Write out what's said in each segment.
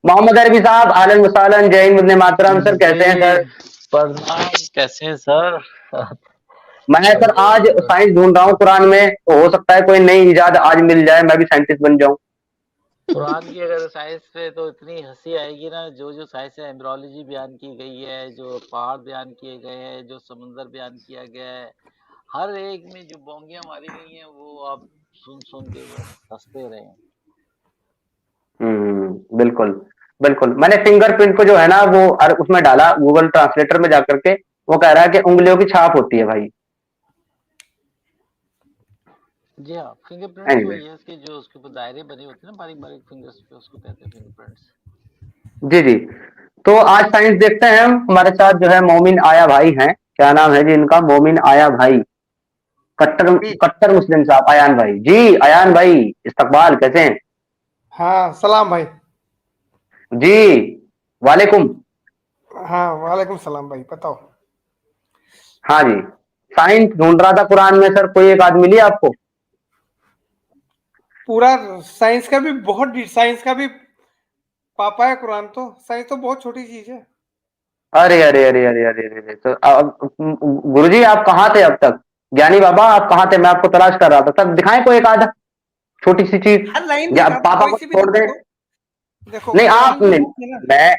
मोहम्मद अरबी साहब, आलन वसालन, जय हिंद, वंदे मातरम। सर कैसे हैं जी, सर? प्रणाम। कैसे हैं सर? मैं सर आज अब साइंस ढूंढ रहा हूँ कुरान में, तो हो सकता है कोई नई इजाद आज मिल जाए, मैं भी साइंटिस्ट बन जाऊं। कुरान की अगर साइंस पे तो इतनी हंसी आएगी ना, जो जो साइंस है, एम्ब्रियोलॉजी बयान की गई है, जो पहाड़ बयान किए गए हैं, जो समुंदर बयान किया गया है, हर एक में जो बोंगियां मारी गई हैं वो आप सुन सुन के बस हंसते रहे। बिल्कुल। बिल्कुल, मैंने फिंगरप्रिंट को जो है ना वो उसमें डाला गूगल ट्रांसलेटर में जाकर के। वो कह रहा है कि उंगलियों की छाप होती है भाई। जी हाँ, फिंगरप्रिंट्स एनीवे, वही है, इसके जो उसके ऊपर दायरे बने होते हैं ना, बारीक बारीक फिंगर्स पे, उसको कहते हैं फिंगरप्रिंट्स। जी जी। तो आज साइंस देखते हैं हम। हमारे साथ जो है मोमिन आया भाई हैं। क्या नाम है जी इनका? मोमिन आया भाई। कट्टर जी। कट्टर मुस्लिम साहब, अयान भाई जी। अयान भाई, इस्तकबाल, कैसे हैं? हाँ, सलाम भाई। जी, वालेकुम। हाँ, वालेकुम सलाम भाई, बताओ। हाँ जी। साइंस ढूंढ रहा था कुरान में सर, कोई एक आदमी मिली आपको? पूरा साइंस का भी पापा है कुरान। तो साइंस तो बहुत छोटी चीज है। अरे अरे अरे अरे अरे अरे, तो गुरुजी आप कहाँ थे अब तक? ज्ञानी बाबा आप कहाँ थे? मैं आपको तलाश कर रहा था सर। दिखाएं कोई एक आधा छोटी सी चीज, हर लाइन या दिखा दो, पापा कोई को सी भी छोड़ दिखा दें। दो। देखो, नहीं आप कुरान जो नहीं, बुक है ना, मैं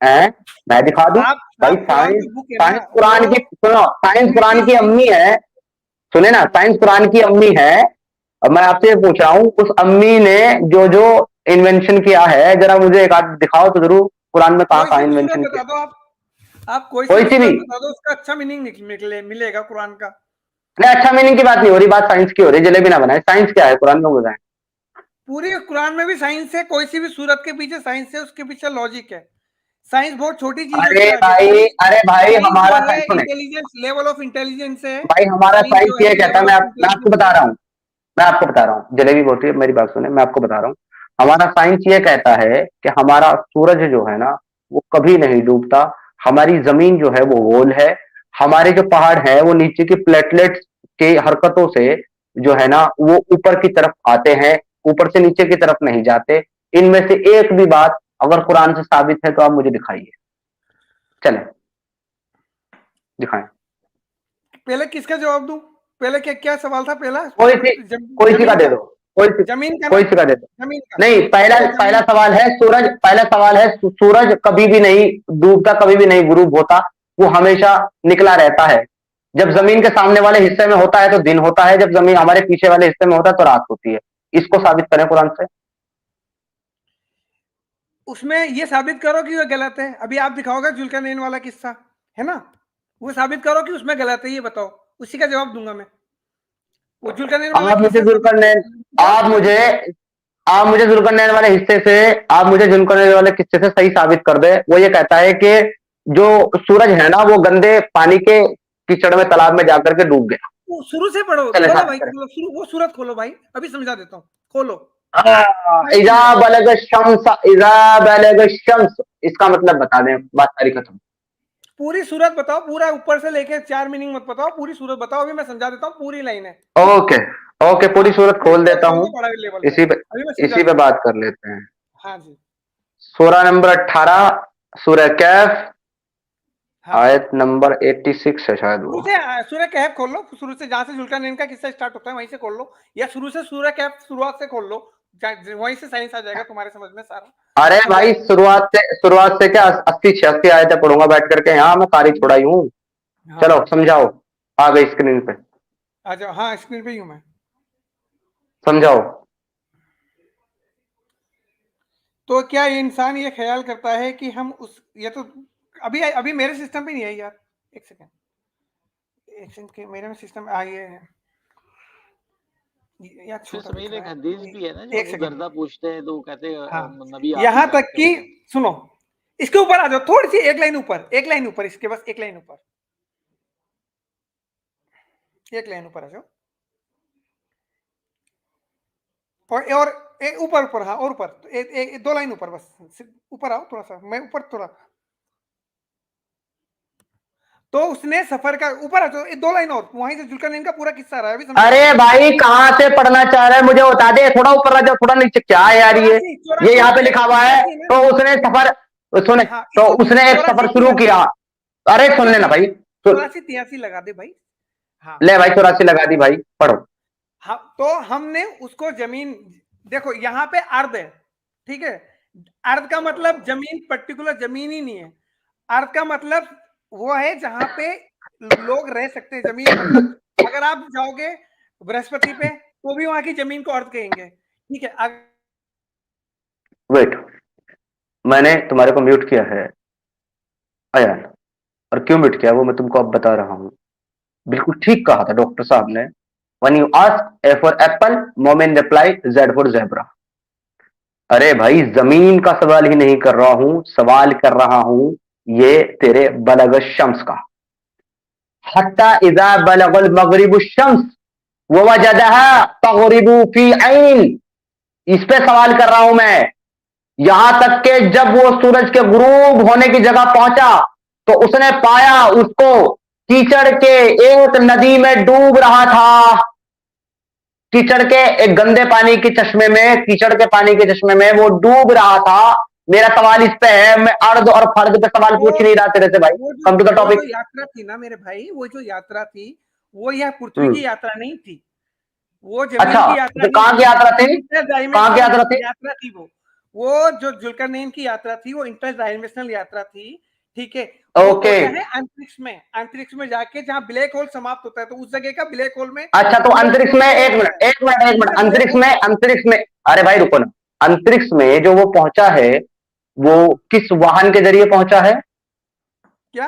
हैं? मैं दिखा दूं? भाई आप कुरान साइंस, जो बुक है ना साइंस वो कुरान की सुनो, साइंस यूनिटी कुरान की साइंस। अम्मी है। सुने ना, साइंस कुरान की अम्मी है। अब मैं आपसे ये पूछ रहा हूँ, उस अम्मी ने जो जो इन्वेंशन किया है, जरा मुझे एक आध दिखाओ तो जरूर, कुरान में कहाँ कोई कहाँ सी भी सूरत इन्वेंशन बता किया? दो आप कोई सी कोई भी सी भी। सूरत बता दो, उसका अच्छा मीनिंग मिलेगा कुरान का। नहीं, अच्छा मीनिंग की बात नहीं हो रही, बात साइंस की हो रही है। जलेबी ना बनाए, साइंस क्या है कुरान में बताएं। पूरी कुरान में भी साइंस है, कोई सी भी सूरत के पीछे साइंस है, उसके पीछे लॉजिक है। साइंस बहुत छोटी चीज है अरे उसके आगे। भाई, साइंस अरे भाई साइंस हमारा जो है साइंस सुने। इंटेलिजेंस, लेवल ऑफ इंटेलिजेंस है। भाई हमारा साइंस साइंस जो ये है कहता है, लेवल मैं ऑफ मैं आपको इंटेलिजेंस बता है। रहा हूँ। मैं आपको बता रहा हूँ, जलेबी बोलती है, मेरी बात सुने, मैं आपको बता रहा हूँ। हमारा साइंस ये कहता है कि हमारा सूरज जो है ना, वो कभी नहीं डूबता। हमारी जमीन जो है वो गोल है। हमारे जो पहाड़ है वो नीचे की प्लेटलेट्स के हरकतों से जो है ना वो ऊपर की तरफ आते हैं, ऊपर से नीचे की तरफ नहीं जाते। इनमें से एक भी बात अगर कुरान से साबित है तो आप मुझे दिखाइए। चले, दिखाएं। पहले किसका जवाब दूं? पहले क्या क्या सवाल था पहला? कोई सी, कोई सी का जमीन दे का। दो। कोई सी, जमीन का ना? कोई सी का दे दो। जमीन का। नहीं, पहला तो पहला जमीन। सवाल है सूरज। पहला सवाल है सूरज कभी भी नहीं डूबता, कभी भी नहीं गुरूब होता। वो हमेशा निकला रहता है। जब जमीन के सामने वाले हिस्से में होता है तो दिन होता है, जब जमीन हमारे पीछे वाले हिस्से में होता है तो रात होती है। इसको साबित करें कुरान से। उसमें ये साबित करो कि वो गलत है। अभी आप दिखाओगे जुल्करनैन वाला किस्सा, है ना? वो साबित करो कि उसमें गलत है, ये बताओ। उसी का जवाब दूंगा मैं। वो जुल्करनैन वाला आप मुझे किस्सा साबित जुल्करनैन करो, आप उसमें मुझे गलत है। आप मुझे जुल्करनैन वाले हिस्से से, आप मुझे जुल्करनैन वाले किस्से से सही साबित कर दे। वो ये कहता है कि जो सूरज है ना वो गंदे पानी के कीचड़ में, तालाब में जाकर के डूब गया। वो शुरू से पढ़ो, चले खोलो साबित भाई, करें। खोलो शुरू, वो सूरत खोलो भाई, अभी समझा देता हूँ। खोलो, साइड इजा में जाओ। बलग शम्स, इजा बलग शम्स, इसका मतलब बता दें, बात सारी खत्म। पूरी सूरत बताओ, पूरा ऊपर से लेके चार मीनिंग मत बताओ, पूरी सूरत बताओ। अभी मैं समझा देता हूँ, पूरी लाइन है। ओके, ओके, पूरी हाँ, सूरत पूरी खोल सूरत देता खोल हूँ। दो बड़ा लेवल पे। इसी पे अभी मैं समझा इसी पे देता हूँ। बात कर लेते हैं। हाँ जी। सूरा नंबर 18, सूरह कैफ, हाँ, आयत नंबर 86 है शायद शुरू वो। से सूर्य कैफ खोल लो। शुरू से जहां से जुल्करनैन का किस्सा स्टार्ट होता है वहीं से खोल लो, या शुरू से सूर्य कैफ शुरुआत से खोल लो। वहीं से साइंस आ जाएगा तुम्हारे समझ में सारा। अरे मैं समझा भाई, देता शुरुआत से क्या 80 86 आयतें पढ़ूंगा बैठ करके, यहाँ मैं कारी छोड़ा ही हूँ। हूँ। चलो हाँ, समझाओ। आ गई स्क्रीन पे। आ जाओ। हाँ, स्क्रीन पे ही हूँ मैं। समझाओ। तो क्या ये इंसान ये ख्याल करता है कि हम उस, ये तो अभी अभी मेरे सिस्टम पे नहीं है यार। एक सेकंड, एक सेकंड के मेरे में सिस्टम आ ये है। यार फिर छोटा दिख समीर, रहा एक हदीस है। भी है ना, जो एक अबू सेकंड। दरदा पूछते हैं तो वो कहते हैं हाँ, नबी आप ही यहां तक जानते कि हो। सुनो, इसके ऊपर आ जाओ, थोड़ी सी एक लाइन ऊपर, एक लाइन ऊपर, इसके बस एक लाइन ऊपर, एक लाइन ऊपर आ जाओ। और ऊपर ऊपर, हाँ, और ऊपर दो लाइन ऊपर बस। ऊपर आओ थोड़ा सा, मैं ऊपर थोड़ा। तो उसने सफर का ऊपर आ जाओ, 2 लाइन और वहीं से जुल्करनैन का पूरा किस्सा रहा है अभी, समझो। अरे भाई कहाँ से पढ़ना चाह रहा है मुझे बता दे, थोड़ा ऊपर आ जाओ, थोड़ा नीचे, क्या है यार ये 84 यहाँ पे लिखा हुआ है। 83 ना। तो उसने सफर, सुने, हाँ तो उसने एक 84 सफर शुरू किया। अरे सुन लेना भाई, सुन 83 लगा दे भाई। हाँ ले भाई, 84 लगा दी भाई, पढ़ो। हाँ, तो हमने उसको जमीन, देखो यहाँ पे अर्ध है, ठीक है। अर्ध का मतलब जमीन, पर्टिकुलर जमीन ही नहीं है। अर्ध का मतलब वो है जहां पे लोग रह सकते हैं। जमीन मतलब अगर आप जाओगे बृहस्पति पे तो भी वहां की जमीन को अर्ध कहेंगे, ठीक है। वेट, मैंने तुम्हारे को म्यूट किया है अयान, और क्यों म्यूट किया वो मैं तुमको अब बता रहा हूँ। बिल्कुल ठीक कहा था डॉक्टर साहब ने, when you ask A for Apple, Momen reply Z for zebra. अरे भाई जमीन का सवाल ही नहीं कर रहा हूं, सवाल कर रहा हूं ये तेरे बलग शम्स का। हत्ता इजा बलगल मगरिबु शम्स ववजदहा तगरिबु फी ऐन, इस पे सवाल कर रहा हूं मैं। यहां तक के जब वो सूरज के गुरूब होने की जगह पहुंचा तो उसने पाया उसको कीचड़ के एक नदी में डूब रहा था। कीचड़ के एक गंदे पानी के चश्मे में, कीचड़ के पानी के चश्मे में वो डूब रहा था। मेरा सवाल इस पे है, मैं अर्ध और फर्द पे सवाल पूछ नहीं रहा तेरे से भाई। कम टू द वो टॉपिक। जो यात्रा थी ना मेरे भाई, वो जो यात्रा थी वो यह पृथ्वी की यात्रा नहीं थी, वो जमीन अच्छा, की यात्रा तो नहीं कहां थी, की यात्रा थी? कहां की इंटरडायमेंशनल यात्रा थी? यात्रा थी वो जो जुल्करनैन की यात्रा थी वो इंटरडायमेंशनल यात्रा थी, ठीक है। वो ओके, होता है अंतरिक्ष में, अंतरिक्ष में जाके जहां ब्लैक होल समाप्त होता है, तो उस जगह का ब्लैक होल में अच्छा, तो अंतरिक्ष में, एक मिनट एक मिनट एक मिनट, अंतरिक्ष में, अरे भाई रुको ना, अंतरिक्ष में जो वो पहुंचा है वो किस वाहन के जरिए पहुंचा है? क्या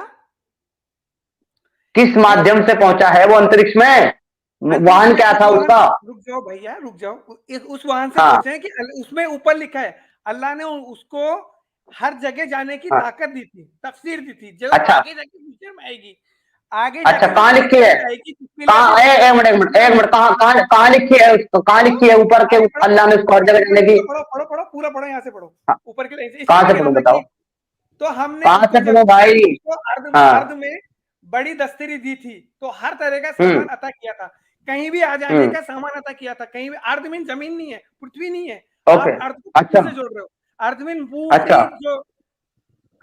किस किस माध्यम से पहुंचा है वो अंतरिक्ष में? अंतरिक्ष वाहन में क्या उस था वाहन, उसका? रुक जाओ भैया रुक जाओ, उस वाहन से हाँ पहुंचे हैं कि उसमें ऊपर लिखा है अल्लाह ने उसको हर जगह जाने की हाँ। ताकत दी थी, तफसीर दी थी, जो अच्छा आगे जाके फ्यूचर में आएगी, आगे अच्छा, जाके जो कहाँ लिखी है? फ्यूचर में आएगी, जिसके लिए अभी कहाँ, एक मिनट एक मिनट एक मिनट, कहाँ कहाँ कहाँ लिखी है उसको, कहाँ लिखी है ऊपर के? आगे पढ़ो, अल्लाह ने उसको हर जगह जाने की। पढ़ो पढ़ो पढ़ो, पूरा पढ़ो, यहाँ से पढ़ो, हाँ, ऊपर के लाइन से, इसके कहाँ से आगे पढ़ूं हम बताओ? लिखिए। तो हमने कहाँ उसको से जब पढ़ूं भाई? उसको अर्ध हाँ। में बड़ी दस्तरी दी थी, तो हर तरह का हम्म सामान अता किया था, कहीं भी आ जाने हम्म। का सामान अता किया था, कहीं भी। अर्ध में जमीन नहीं है, पृथ्वी नहीं है, ओके। आप अर्ध को पृथ्वी अच्छा से जोड़ रहे हो। अर्ध में अच्छा पूरी जो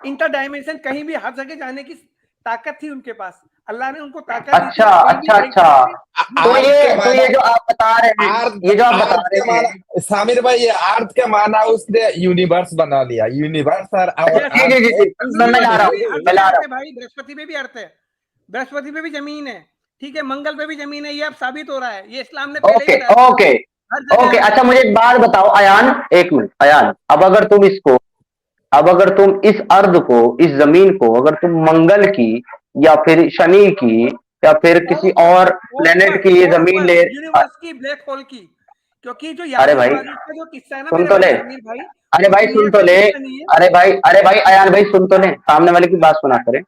इंटर डायमेंशन, कहीं भी हर जगह जाने की ताकत थी उनके पास, अल्लाह ने उनको ताकत दी थी अच्छा कि कहीं भी अच्छा एक जगह अच्छा। पे तो घूम आर्थ ये के तो माना, ये जो आप बता रहे हैं, आर्थ ये जो आप बता आर्थ के रहे माना, हैं, सामिर भाई ये आर्थ के माना उसने यूनिवर्स बना लिया, यूनिवर्स और यस जी आर्थ जी जी जी, एक ही मैं ला यूनिवर्स रहा में हूँ, हर मैं ला जगह रहा अर्थ हूँ। है भाई, बृहस्पति पे भी अर्थ है, बृहस्पति पे भी जमीन है, ठीक है, मंगल पे भी जमीन है, ये अब साबित हो रहा है, ये इस्लाम ने पहले ही ओके बताया था, ओके हर जगह ओके। अर्थ अच्छा है। मुझे एक बात बताओ अयान, एक मिनट अयान, अब अगर तुम इस अर्ध को, इस जमीन को अगर तुम मंगल की या फिर शनि की या फिर किसी और प्लेनेट की ये और जमीन ऊपर ले। यूनिवर्स की, ब्लैक होल की, क्योंकि जो अरे याजूज भाई माजूज का जो किस्सा है ना सुन मेरे तो भाई ले, सामिर भाई, अरे वो भाई दुनिया सुन तो का ले, किस्सा नहीं है। अरे भाई अयान भाई सुन तो ले, सामने वाले की बात सुना करे।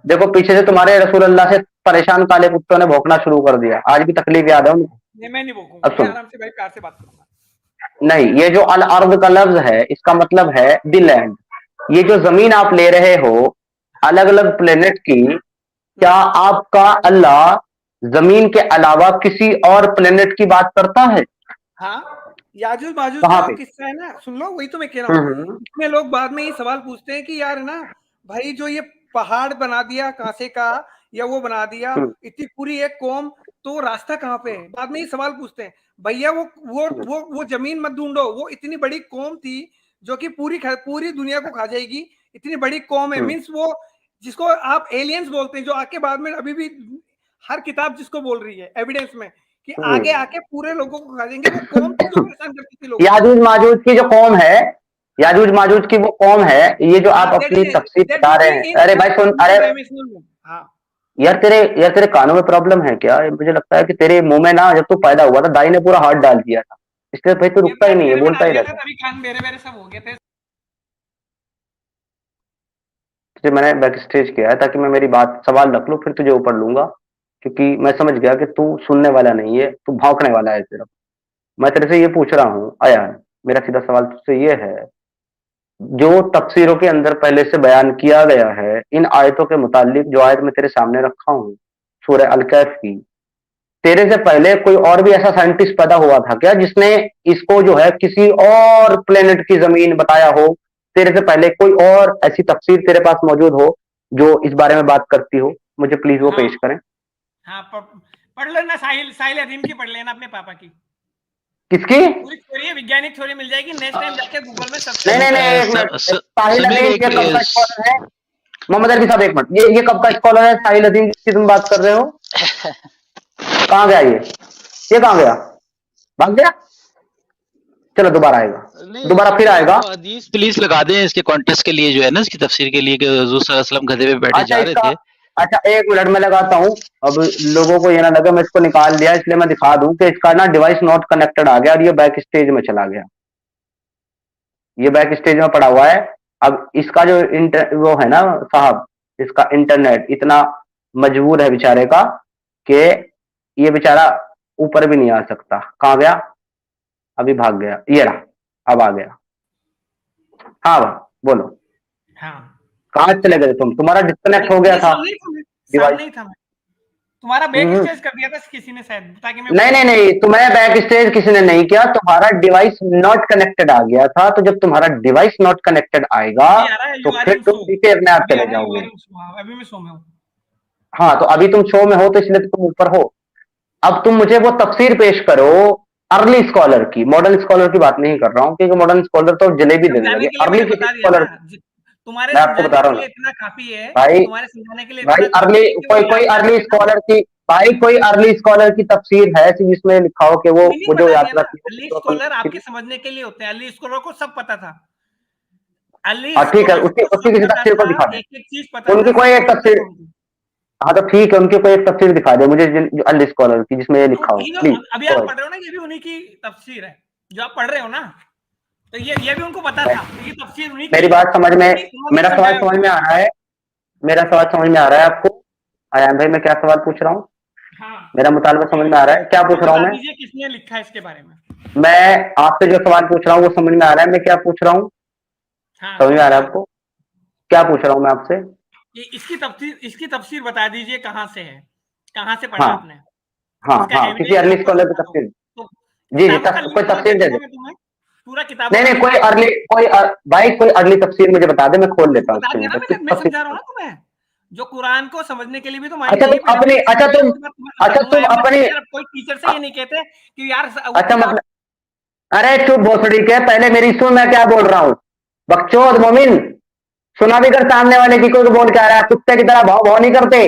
देखो पीछे से तुम्हारे रसूल अल्लाह से परेशान काले कुत्तों ने भौंकना शुरू कर दिया, आज भी तकलीफ याद है उनको। ये मैं नहीं भूखूंगा, अब मैं सुन, आराम से भाई प्यार से बात करूंगा। नहीं, ये जो अल अर्द का लफ्ज है इसका मतलब है द लैंड। ये जो जमीन आप ले रहे हो अलग अलग प्लेनेट की, क्या आपका अल्लाह जमीन के अलावा किसी और प्लेनेट की बात करता है? हाँ, याजूज माजूज का कहाँ जो पे? किस्सा है ना, सुन लो, वही तो मैं कह रहा हूँ। हम्म। इसमें लोग बाद में ये सवाल पूछते हैं कि यार ना भाई, जो ये पहाड़ बना दिया कांसे का, या वो बना दिया, हम्म इतनी पूरी एक कौम, तो रास्ता कहाँ पे है? बाद में ये सवाल पूछते हैं। भैया हम्म वो जमीन मत ढूंढो, वो इतनी बड़ी कौम थी जो कि पूरी दुनिया को खा जाएगी, इतनी बड़ी कौम है, हम्म मीन्स वो जिसको आप एलियंस बोलते हैं, जो आके बाद में अभी भी हर किताब जिसको बोल रही है एविडेंस में कि आगे हम्म। आके पूरे लोगों को खा जाएंगे, वो कौन थी जो परेशान करती थी लोगों को। याजूज माजूज की जो कौम है, याजूज माजूज की वो कौम है, ये जो हाँ, आप अपनी तफसीर दैट बता विल रहे बी हैं। इन अरे भाई सुन, अरे इंटरडायमेंशनल में। हाँ, यार तेरे कानों में प्रॉब्लम है क्या? मुझे लगता है कि तेरे मुंह में ना, जब तू पैदा हुआ था दाई ने पूरा हाथ डाल दिया था, इसलिए भाई तू रुकता ही नहीं है, मेरे में बोलता डाल ही दिया था, रहता है। तभी कान मेरे मेरे सब हो गए थे। तुझे मैंने बैक स्टेज किया है ताकि मैं मेरी बात सवाल रख लूं, फिर तुझे ऊपर लूंगा, क्योंकि मैं समझ गया कि तू सुनने वाला नहीं है, तू भौंकने वाला है सिर्फ। मैं तेरे से ये पूछ रहा हूँ अयान, मेरा सीधा सवाल तुझसे ये है जो तफसीरों के अंदर पहले से बयान किया गया है, इन आयतों के मुतालिक जो आयत मैं तेरे सामने रखा हूँ सूरह अल कहफ की, तेरे से पहले कोई और भी ऐसा साइंटिस्ट पैदा हुआ था क्या जिसने इसको जो है किसी और प्लेनेट की जमीन बताया हो? तेरे से पहले कोई और ऐसी तफसीर तेरे पास मौजूद हो जो इस बारे में बात करती हो? मुझे प्लीज वो पेश करें। हाँ, पढ़ लेना, साहिल साहिल अजीम की पढ़ लेना, अपने पापा की। किसकी? पूरी थ्योरी है, वैज्ञानिक थ्योरी मिल जाएगी, नेक्स्ट टाइम जाके गूगल में सर्च नहीं नहीं नहीं, एक मिनट, साहिल अजीम ये कब का स्कॉलर है? मोहम्मद अरबी साहब एक मिनट, ये कब का स्कॉलर है साहिल अजीम जिसकी तुम बात कर रहे हो? कहाँ गया ये कहाँ गया? भाग गया? चलो दोबारा आएगा, दोबारा फिर आएगा। हदीस प्लीज लगा दें इसके कॉन्टेक्स्ट के लिए, जो है ना, इसकी तफसीर के लिए, कि हुजूर सल्लल्लाहु अलैहि वसल्लम गधे पे बैठे जा रहे थे। अच्छा एक मिनट में लगाता हूँ, अब लोगों को ये ना लगे मैं इसको निकाल लिया, इसलिए मैं दिखा दूं कि इसका ना डिवाइस नॉट कनेक्टेड आ गया और ये बैक स्टेज में चला गया, ये बैक स्टेज में पड़ा हुआ है। अब इसका जो वो है ना साहब, इसका इंटरनेट इतना मजबूर है बेचारे का कि ये बेचारा ऊपर भी नहीं आ सकता। कहाँ गया? अभी भाग गया, ये रहा, अब आ गया। हाँ बोलो। हाँ, कहाँ चले गए तुम? तुम्हारा डिस्कनेक्ट हो गया था डिवाइस। नहीं था मैं, तुम्हारा बैक स्टेज कर दिया था किसी ने शायद, ताकि मैं नहीं, तुम्हें बैक स्टेज किसी ने नहीं किया, तुम्हारा डिवाइस नॉट कनेक्टेड आ गया था। तो जब तुम्हारा डिवाइस नॉट कनेक्टेड आएगा तो फिर तुम पीछे अपने आप चले जाओगे। अभी मैं सो में हूँ। हाँ, तो अभी तुम शो में हो तो इसलिए तुम ऊपर हो। अब तुम मुझे वो तफसीर पेश करो अर्ली स्कॉलर की, मॉडर्न स्कॉलर की बात नहीं कर रहा हूँ, क्योंकि मॉडर्न स्कॉलर तो जलेबी देने लगे। अर्ली स्कॉलर तुम्हारे मैं आपको बता रहा हूँ इतना काफी है भाई, तुम्हारे समझाने के लिए। भाई अर्ली कोई अर्ली स्कॉलर की, भाई कोई अर्ली स्कॉलर की तफसीर है जिसमें लिखा हो कि वो जो यात्रा थी। अर्ली स्कॉलर आपके समझने के लिए होते हैं, अर्ली स्कॉलर को सब पता था। ठीक है, उसकी किसी तफसीर को दिखा दे, एक चीज पता, उनकी कोई एक तफसीर। हाँ तो ठीक है, उनकी कोई एक तफसीर दिखा दे मुझे अर्ली स्कॉलर की जिसमें ये लिखा हो प्लीज। अभी आप पढ़ रहे हो ना, ये भी उन्हीं की तफसीर है जो आप पढ़ रहे हो ना, तो ये भी उनको पता था, ये तफसीर उन्हीं की। मेरी बात समझ में, मेरा सवाल समझ में आ रहा है, मेरा सवाल समझ में आ रहा है आपको? आयान भाई मैं क्या सवाल पूछ रहा हूँ? हाँ, मेरा मुतालबा समझ में आ रहा है? क्या पूछ रहा हूँ मैं? किसने लिखा है इसके बारे में? मैं आपसे जो सवाल पूछ रहा हूँ वो समझ में आ रहा है मैं क्या पूछ रहा हूँ? हाँ, समझ में आ रहा है आपको क्या पूछ रहा हूँ मैं आपसे? इसकी तफसीर बता दीजिए, कहाँ से है, कहाँ से पढ़ा आपने? हाँ, किसी अर्ली स्कॉलर की तफसीर। जी कोई तफसीर दे दे। पूरा किताब नहीं भाई कोई अर्ली तफसीर मुझे बता दे, मैं खोल लेता हूँ। मैं समझा रहा हूँ ना तुम्हें, जो कुरान को समझने के लिए भी तुम अच्छा तुम अपनी कोई टीचर से ये नहीं कहते कि यार अच्छा मतलब, अरे चुप भोसड़ी के, पहले मेरी सुन, मैं क्या बोल रहा हूँ। बकचोद मोमिन, सुना भी कर सामने वाले की, कोई बोल क्या रहा है, कुत्ते की तरह भाव भाव नहीं करते।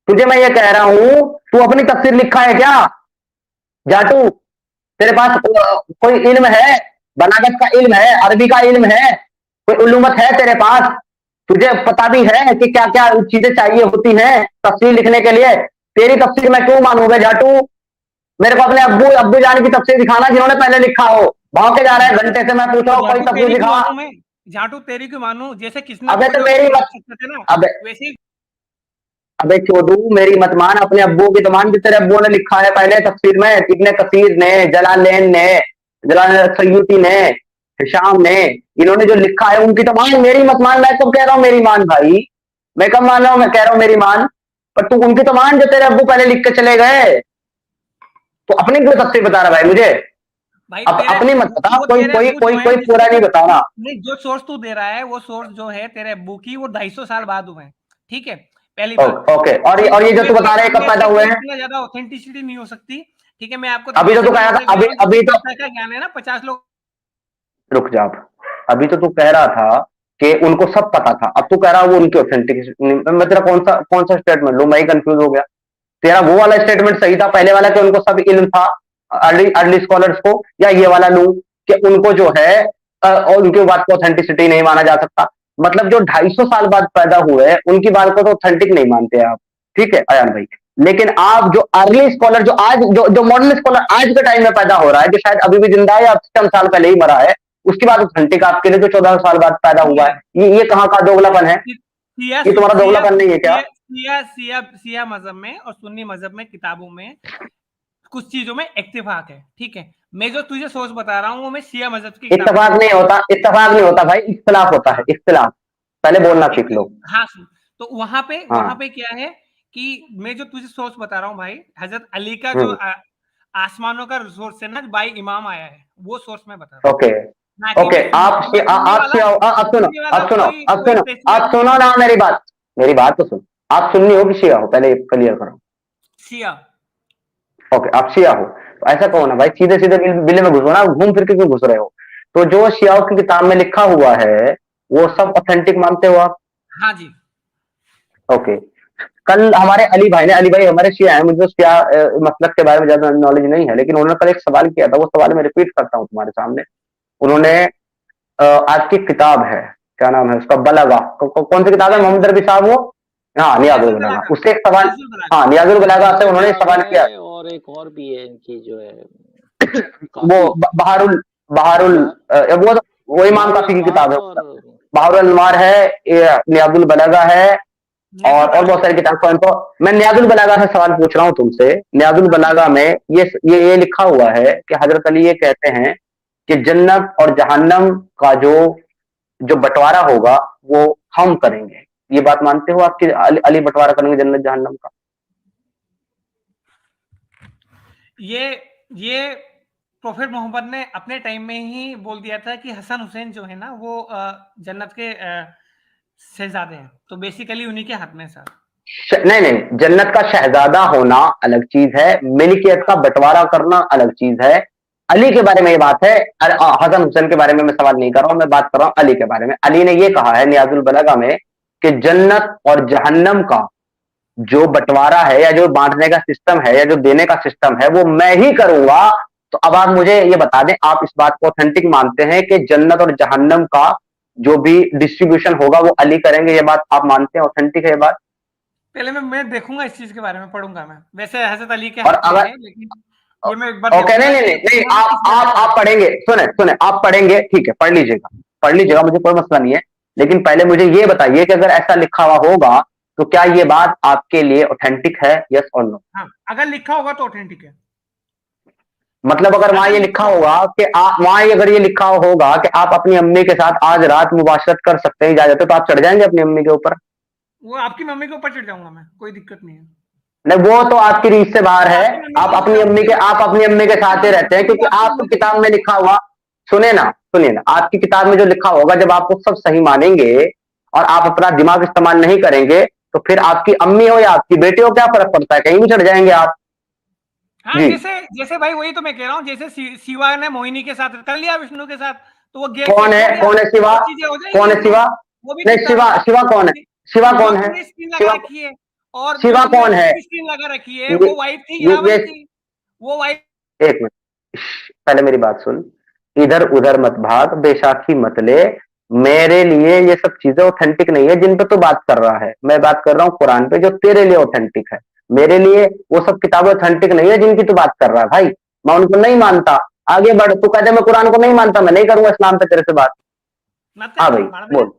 तुझे मैं ये कह रहा हूं, तू अपनी तफसीर लिखा है क्या जाटू? तेरे पास कोई इल्म है? बलागत का इल्म है, अरबी का इल्म है, कोई उलूमत है तेरे पास? तुझे पता भी है कि क्या क्या चीजें चाहिए होती हैं तफसीर लिखने के लिए? तेरी तफसीर मैं क्यों मानूंगा जाटू? मेरे को अपने अब्बू जान की तफसीर दिखाना जिन्होंने पहले लिखा हो। भाव के जा रहा है घंटे से, मैं पूछ रहा हूँ कोई तफसीर दिखा। झाटू तेरी क्यों मानू? जैसे किसने अबे तो मेरी मत, अबे चोदू मेरी मत मान, अपने अब्बू की तो मान जो तेरे अब्बू ने लिखा है पहले तफसीर में। इब्ने कसीर ने, जलालेन ने, जलाल सयूती ने, हिशाम ने, इन्होंने जो लिखा है उनकी तो मान, मेरी मत मान। मैं तो कह रहा हूँ मेरी मान भाई, मैं कब मान रहा हूँ, मैं कह रहा हूँ मेरी मान, पर तू उनकी तो मान जो तेरे अब्बू पहले लिख के चले गए। तो अपनी क्यों तफसीर बता रहा भाई मुझे? अब अपनी मत बता, कोई पूरा नहीं बताना। नहीं, जो सोर्स तू दे रहा है वो सोर्स जो है तेरे अब्बू की, वो 250 साल बाद हुए हैं, ठीक है, पहली बात। ओके, और ये जो तू बता रहे हैं कब पैदा हुए हैं? इतना ज्यादा ऑथेंटिसिटी नहीं हो सकती, ठीक है। मैं आपको अभी तो तू कह रहा था, अभी तो का ज्ञान है ना, 50 लोग। रुक जा, अभी तो तू कह रहा था कि उनको सब पता था, अब तू कह रहा वो उनकी ऑथेंटिसिटी। मैं तेरा कौन सा स्टेटमेंट लूं? मैं ही कंफ्यूज हो गया। तेरा वो वाला स्टेटमेंट सही था पहले वाला कि उनको सब इल्म था अर्ली स्कॉलर्स को, या ये वाला लूं कि उनको जो है और उनकी बात को ऑथेंटिसिटी नहीं माना जा सकता? मतलब जो 250 साल बाद पैदा हुए उनकी बात को तो ऑथेंटिक नहीं मानते आप, ठीक है आयान भाई। लेकिन आप जो अर्ली स्कॉलर, जो आज जो मॉडर्न स्कॉलर आज के टाइम में पैदा हो रहा है, जो शायद अभी भी जिंदा है या चंद साल पहले ही मरा है, उसकी बात ऑथेंटिक आपके लिए जो 14 साल बाद पैदा हुआ है, ये कहाँ का दोगलापन है? ये तुम्हारा दोगलापन नहीं है क्या? शिया मजहब में और सुन्नी मजहब में किताबों में कुछ चीजों में इत्तेफाक है, ठीक है। मैं जो तुझे सोर्स बता रहा हूँ वो मैं शिया मजहब की किताब इत्तेफाक नहीं होता, इत्तेफाक नहीं होता भाई, इख्तिलाफ होता है, इख्तिलाफ। पहले बोलना सीख लो। हाँ सुन, तो वहां हाँ। पे क्या है कि मैं जो तुझे सोर्स बता रहा हूँ भाई, हजरत अली का जो हम्म। आसमानों का सोर्स है ना, बाई इमाम आया है, वो सोर्स मैं बता रहा हूँ। ओके ना कि ओके, मैं सुन्नी आप वाला, शिया हो, अब सुनो, सुन्नी वाला अब सुनो, कोई अब सुनो, स्पेसिफिक अब नहीं सुनो है। ना, मेरी बात तो सुनो। आप सुन्नी हो कि शिया हो, पहले क्लियर करो। शिया। ओके, आप शिया हो तो ऐसा कहो ना भाई, सीधे सीधे बिल्ले में घुसो ना, घूम फिर के क्यों घुस रहे हो? तो जो शियाओं की किताब में लिखा हुआ है वो सब ऑथेंटिक मानते हो आप? हाँ जी। ओके। कल हमारे अली भाई ने, अली भाई हमारे शिया हैं, मुझे तो शिया मसलक के बारे में ज्यादा नॉलेज नहीं है, लेकिन उन्होंने कल एक सवाल किया था, वो सवाल मैं रिपीट करता हूँ तुम्हारे सामने। उन्होंने आपकी किताब है, क्या नाम है उसका, बलागा, कौन सी किताब है मोहम्मद रबी साहब वो? हाँ, नियाजुल नियाजुल बलागा, बलागा, उससे एक सवाल, नियाजुल बलागा। हाँ नियाजुल बलागा से उन्होंने किताब सवाल किया। है, और एक और भी है इनकी जो है वो काफी बहारुल बहारुल बा- वो इमाम बहारुल काफी की अनवार किताब है। और बहारुल अनवार है, ये नियाजुल बलागा है, नियाजुल और बहुत बलागा। सारी किताब। तो मैं नियाजुल बलागा से सवाल पूछ रहा हूँ तुमसे। नियाजुल बलागा में ये लिखा हुआ है कि हजरत अली ये कहते हैं कि जन्नत और जहन्नम का जो बंटवारा होगा वो हम करेंगे। ये बात मानते हो आप कि अली बंटवारा करेंगे जन्नत जहन्नम का? ये प्रोफेट मोहम्मद ने अपने टाइम में ही बोल दिया था कि हसन हुसैन जो है ना वो जन्नत के शहजादे हैं, तो बेसिकली उन्हीं के हाथ में सर। नहीं नहीं, जन्नत का शहजादा होना अलग चीज है, मिल्कियत का बंटवारा करना अलग चीज है। अली के बारे में ये बात है, हसन हुसैन के बारे में मैं सवाल नहीं कर रहा हूं, मैं बात कर रहा हूं अली के बारे में। अली ने ये कहा है नियाजुल बलागा में कि जन्नत और जहन्नम का जो बंटवारा है, या जो बांटने का सिस्टम है, या जो देने का सिस्टम है, वो मैं ही करूंगा। तो अब आप मुझे ये बता दें, आप इस बात को ऑथेंटिक मानते हैं कि जन्नत और जहन्नम का जो भी डिस्ट्रीब्यूशन होगा वो अली करेंगे? ये बात आप मानते हैं, ऑथेंटिक है ये बात? पहले मैं देखूंगा इस चीज के बारे में, पढ़ूंगा मैं। वैसे हजरत अली के और हक में अगर, है, लेकिन ये मैं एक बार ओके, नहीं देखूंगा नहीं कि नहीं नहीं, उन्होंने किस आप लेवल आप पे आप पढ़ेंगे, सुने सुने, आप पढ़ेंगे, ठीक है, पढ़ लीजिएगा, मुझे कोई मसला नहीं है। लेकिन पहले मुझे ये बताइए कि अगर ऐसा लिखा हुआ होगा तो क्या ये बात आपके लिए ऑथेंटिक है, यस और नो? हाँ, अगर लिखा होगा तो ऑथेंटिक है। मतलब अगर वहां अगर ये लिखा लिखा होगा, होगा कि आप, वहां अगर ये लिखा होगा कि आप अपनी अम्मी के साथ आज रात मुबाशरत कर सकते हैं इजाजत है, तो आप चढ़ जाएंगे अपनी अम्मी के ऊपर? वो आपकी मम्मी के ऊपर चढ़ जाऊंगा मैं, कोई दिक्कत नहीं है। नहीं, वो तो आपकी रीच से बाहर है। आपकी मम्मी आप की अपनी अम्मी के, आप अपनी अम्मी के साथ ही रहते हैं, मेरी क्योंकि बात सुन, आपकी किताब में लिखा हुआ, सुनिए ना, आपकी किताब में जो लिखा होगा, जब आप वो सब सही मानेंगे और आप अपना दिमाग इस्तेमाल नहीं करेंगे, तो फिर आपकी अम्मी हो या आपकी बेटी हो, क्या फर्क पड़ता है, कहीं भी चढ़ जाएंगे आप। हाँ, जी। जैसे जैसे भाई वही तो मैं कह रहा हूँ, जैसे शिवा ने मोहिनी के साथ कर लिया, विष्णु के साथ, तो वो गेट कौन सेट हो है, गया, कौन है शिवा? वो चीजें हो जाएंगी कौन है उसमें। शिवा? वो भी नहीं, ठीक कर शिवा, रहा हूँ। शिवा कौन है? शिवा जो कौन है? तुमने स्क्रीन लगा शिवा, रखी है, और जो शिवा तुमने कौन है? दूसरी स्क्रीन लगा रखी है, ये वो वाइफ थी या ये भाई थी? वो वाइफ। एक मिनट, पहले मेरी बात सुन। इधर उधर मत भाग, बेशाखी मत ले। मेरे लिए ये सब चीजें ऑथेंटिक नहीं है जिन पे तू बात कर रहा है। मैं बात कर रहा हूँ कुरान पे, जो तेरे लिए ऑथेंटिक है। मेरे लिए वो सब किताबें ऑथेंटिक नहीं है जिनकी तू बात कर रहा है भाई। मैं उनको नहीं मानता। आगे बढ़, तू कहते मैं कुरान को नहीं मानता, मैं नहीं करूंगा इस्लाम पे तेरे से बात। मत हाँ है, भाई, बाढ़ में बोल।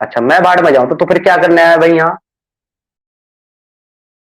अच्छा, मैं बाढ़ में जाऊं तो फिर क्या करने आया भाई यहाँ?